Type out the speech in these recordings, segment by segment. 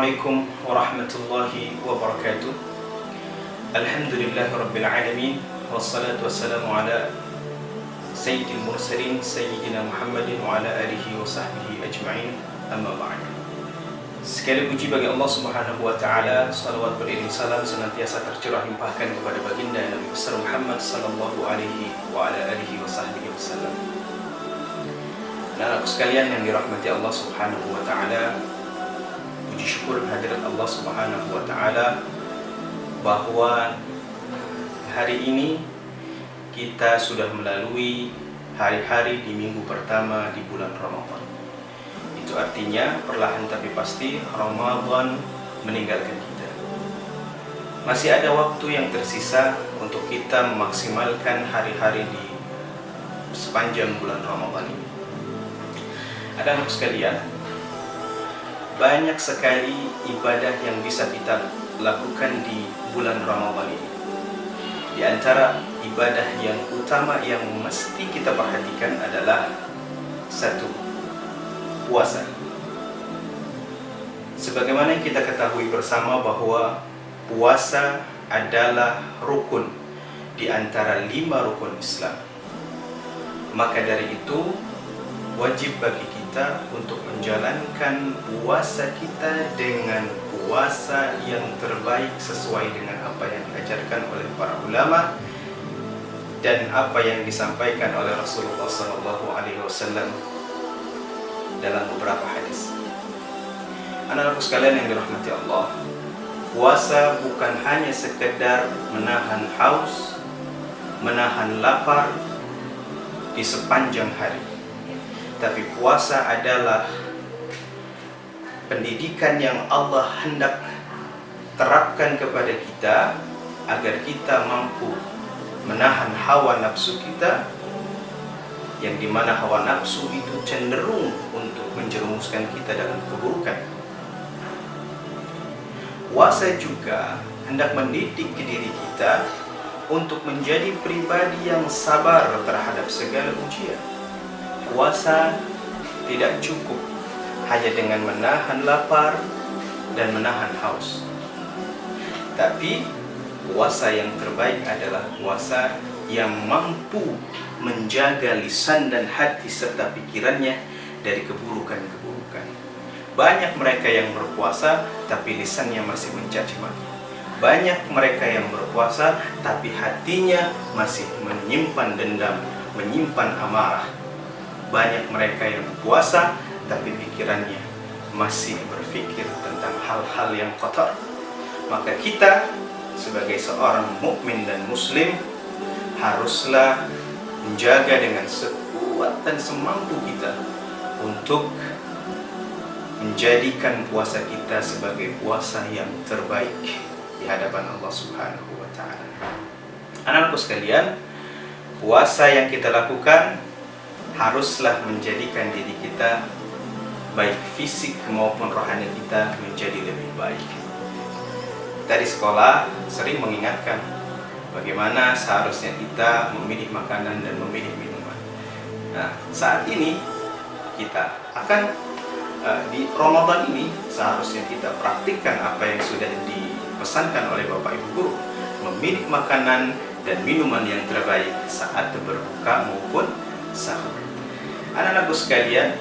Assalamualaikum warahmatullahi wabarakatuh. Alhamdulillahi rabbil alamin. Wassalatu wassalamu ala sayyidil mursalin sayyidina Muhammadin wa ala alihi wa sahbihi ajma'in. Amma ba'd. Sekali puji bagi Allah Subhanahu wa taala, salawat beriring salam senantiasa tercurah limpahkan kepada baginda Nabi besar Muhammad sallallahu alaihi wa ala alihi wa sahbihi wasallam. Anak-anakku sekalian yang dirahmati Allah Subhanahu wa taala, puji syukur hadirat Allah Subhanahu wa taala bahwa hari ini kita sudah melalui hari-hari di minggu pertama di bulan Ramadan. Itu artinya perlahan tapi pasti Ramadan meninggalkan kita. Masih ada waktu yang tersisa untuk kita memaksimalkan hari-hari di sepanjang bulan Ramadan ini. Anak-anak sekalian, banyak sekali ibadah yang bisa kita lakukan di bulan Ramadan ini. Di antara ibadah yang utama yang mesti kita perhatikan adalah satu, puasa. Sebagaimana yang kita ketahui bersama bahwa puasa adalah rukun di antara 5 rukun Islam. Maka dari itu wajib bagi kita untuk menjalankan puasa kita dengan puasa yang terbaik sesuai dengan apa yang diajarkan oleh para ulama dan apa yang disampaikan oleh Rasulullah SAW dalam beberapa hadis. Anak-anakku sekalian yang dirahmati Allah, puasa bukan hanya sekedar menahan haus, menahan lapar di sepanjang hari. Tapi puasa adalah pendidikan yang Allah hendak terapkan kepada kita agar kita mampu menahan hawa nafsu kita, yang dimana hawa nafsu itu cenderung untuk menjerumuskan kita dalam keburukan. Puasa juga hendak mendidik diri kita untuk menjadi pribadi yang sabar terhadap segala ujian. Puasa tidak cukup hanya dengan menahan lapar dan menahan haus. Tapi puasa yang terbaik adalah puasa yang mampu menjaga lisan dan hati serta pikirannya dari keburukan-keburukan. Banyak mereka yang berpuasa tapi lisannya masih mencaci maki. Banyak mereka yang berpuasa tapi hatinya masih menyimpan dendam, menyimpan amarah. Banyak mereka yang puasa tapi pikirannya masih berpikir tentang hal-hal yang kotor. Maka kita sebagai seorang mukmin dan muslim haruslah menjaga dengan sekuat dan semampu kita untuk menjadikan puasa kita sebagai puasa yang terbaik di hadapan Allah Subhanahu wa taala. Anak-anakku sekalian, puasa yang kita lakukan haruslah menjadikan diri kita, baik fisik maupun rohani kita, menjadi lebih baik. Dari sekolah sering mengingatkan bagaimana seharusnya kita memilih makanan dan memilih minuman. Nah, saat ini kita akan di Ramadan ini seharusnya kita praktikkan apa yang sudah dipesankan oleh Bapak Ibu Guru, memilih makanan dan minuman yang terbaik saat berbuka maupun sahur. Anak-anakku sekalian,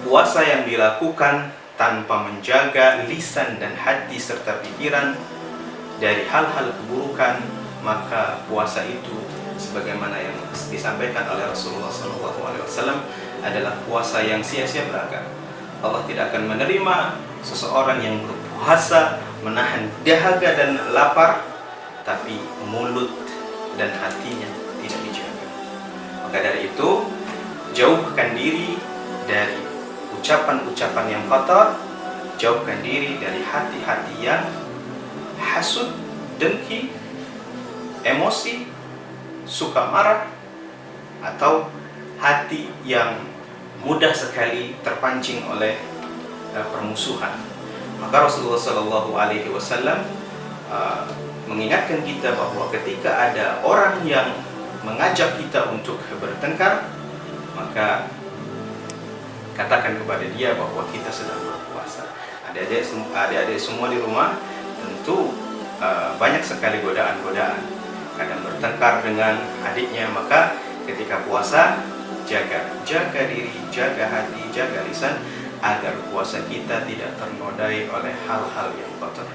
puasa yang dilakukan tanpa menjaga lisan dan hati serta pikiran dari hal-hal keburukan, maka puasa itu sebagaimana yang disampaikan oleh Rasulullah SAW adalah puasa yang sia-sia belaka. Allah tidak akan menerima seseorang yang berpuasa menahan dahaga dan lapar, tapi mulut dan hatinya tidak dijaga. Maka dari itu, jauhkan diri dari ucapan-ucapan yang kotor, jauhkan diri dari hati-hati yang hasud, dengki, emosi, suka marah, atau hati yang mudah sekali terpancing oleh permusuhan. Maka Rasulullah SAW mengingatkan kita bahwa ketika ada orang yang mengajak kita untuk bertengkar, maka katakan kepada dia bahwa kita sedang berpuasa. adik-adik semua di rumah tentu banyak sekali godaan-godaan, kadang bertengkar dengan adiknya. Maka ketika puasa, jaga diri, jaga hati, jaga lisan, agar puasa kita tidak ternodai oleh hal-hal yang kotor.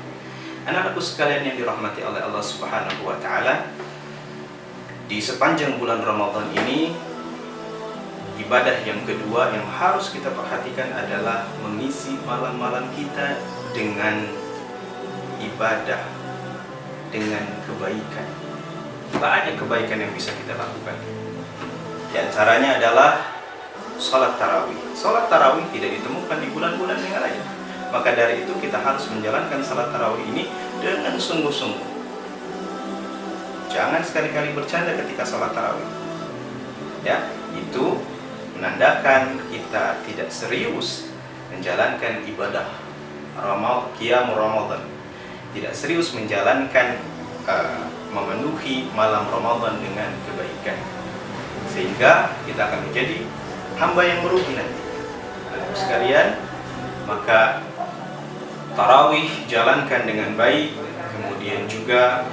Anak-anakku sekalian yang dirahmati oleh Allah Subhanahu wa Ta'ala, di sepanjang bulan Ramadan ini, ibadah yang kedua yang harus kita perhatikan adalah mengisi malam-malam kita dengan ibadah, dengan kebaikan. Banyak kebaikan yang bisa kita lakukan. Di antaranya adalah sholat tarawih. Sholat tarawih tidak ditemukan di bulan-bulan yang lain. Maka dari itu kita harus menjalankan sholat tarawih ini dengan sungguh-sungguh. Jangan sekali-kali bercanda ketika sholat tarawih. Ya, itu menandakan kita tidak serius menjalankan ibadah Qiyamul Ramadan, tidak serius menjalankan memenuhi malam Ramadan dengan kebaikan, sehingga kita akan menjadi hamba yang merugi nanti. Sekalian, maka tarawih jalankan dengan baik, kemudian juga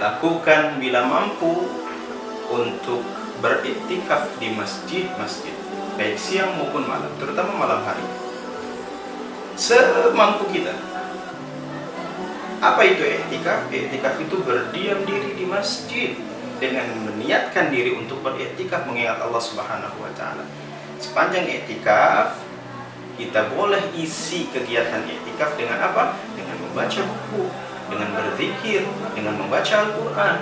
lakukan bila mampu untuk beriktikaf di masjid-masjid, baik siang maupun malam, terutama malam hari, semampu kita. Apa itu iktikaf? Iktikaf itu berdiam diri di masjid dengan meniatkan diri untuk beriktikaf mengingat Allah Subhanahu wa Ta'ala. Sepanjang iktikaf, kita boleh isi kegiatan iktikaf dengan apa? Dengan membaca buku, dengan berzikir, dengan membaca Al-Quran.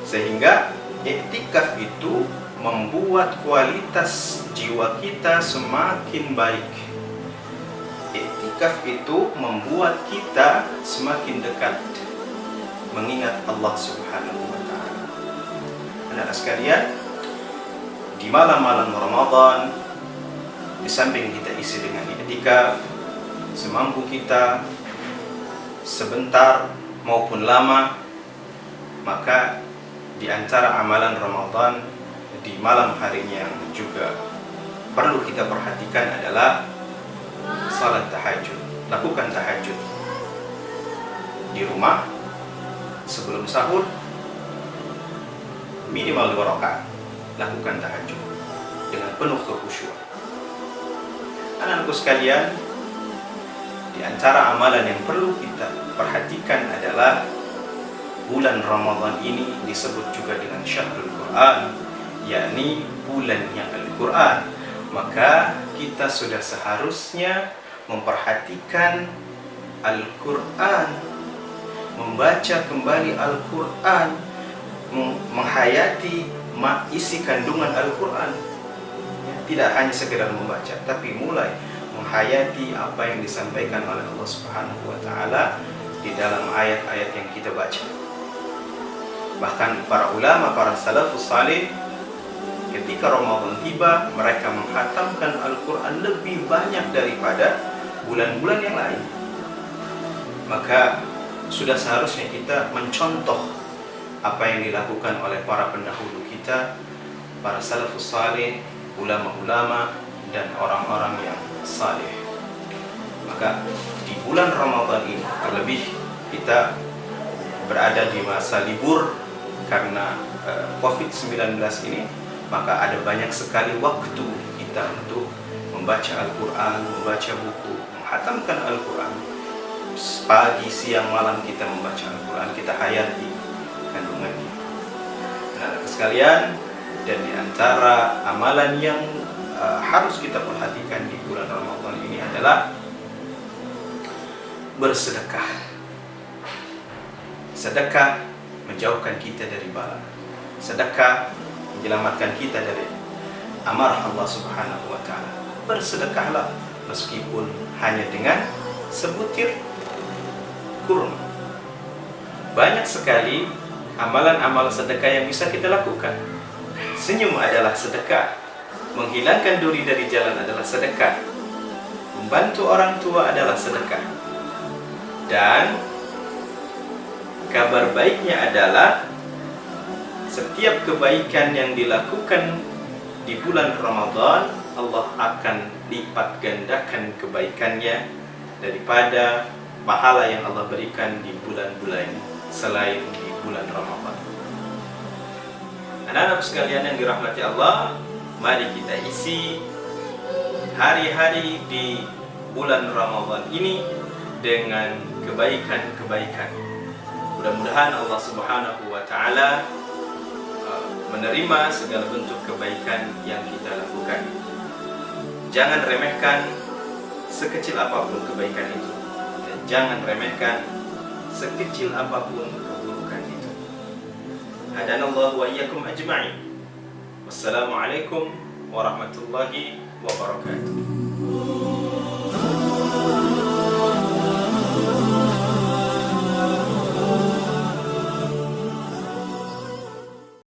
Sehingga iktikaf itu membuat kualitas jiwa kita semakin baik. Iktikaf itu membuat kita semakin dekat mengingat Allah Subhanahu wa Ta'ala. Anak-anak sekalian, di malam-malam Ramadan, di samping kita isi dengan iktikaf, semampu kita, sebentar maupun lama, maka di antara amalan Ramadan di malam harinya yang juga perlu kita perhatikan adalah salat tahajud. Lakukan tahajud di rumah sebelum sahur, minimal 2 rakaat. Lakukan tahajud dengan penuh kekhusyuan. Anak-anakku sekalian, di antara amalan yang perlu kita perhatikan adalah bulan Ramadan ini disebut juga dengan Syahrul Quran, yakni bulannya Al-Quran. Maka kita sudah seharusnya memperhatikan Al-Quran, membaca kembali Al-Quran, menghayati isi kandungan Al-Quran. Tidak hanya sekedar membaca, tapi mulai menghayati apa yang disampaikan oleh Allah Subhanahu wa Ta'ala di dalam ayat-ayat yang kita baca. Bahkan para ulama, para salafus salih, ketika Ramadan tiba, mereka menghatamkan Al-Quran lebih banyak daripada bulan-bulan yang lain. Maka sudah seharusnya kita mencontoh apa yang dilakukan oleh para pendahulu kita, para salafus salih, ulama-ulama, dan orang-orang yang saleh. Maka di bulan Ramadan ini, terlebih kita berada di masa libur karena COVID-19 ini, maka ada banyak sekali waktu kita untuk membaca Al-Quran, membaca buku, menghatamkan Al-Quran. Pagi, siang, malam kita membaca Al-Quran, kita hayati kandungannya. Nah, sekalian, dan di antara amalan yang harus kita perhatikan di bulan Ramadan ini adalah bersedekah. Sedekah menjauhkan kita dari bala. Sedekah menyelamatkan kita dari amarah Allah Subhanahu wa Ta'ala. Bersedekahlah meskipun hanya dengan sebutir kurma. Banyak sekali amalan-amal sedekah yang bisa kita lakukan. Senyum adalah sedekah. Menghilangkan duri dari jalan adalah sedekah. Membantu orang tua adalah sedekah. Dan kabar baiknya adalah setiap kebaikan yang dilakukan di bulan Ramadan, Allah akan lipat gandakan kebaikannya daripada pahala yang Allah berikan di bulan-bulan selain di bulan Ramadan. Anak-anak sekalian yang dirahmati Allah, mari kita isi hari-hari di bulan Ramadan ini dengan kebaikan-kebaikan. Mudah-mudahan Allah Subhanahu wa Ta'ala menerima segala bentuk kebaikan yang kita lakukan. Jangan remehkan sekecil apapun kebaikan itu, dan jangan remehkan sekecil apapun keburukan itu. Hadanallahu wa iyyakum ajma'in. Wassalamualaikum warahmatullahi wabarakatuh.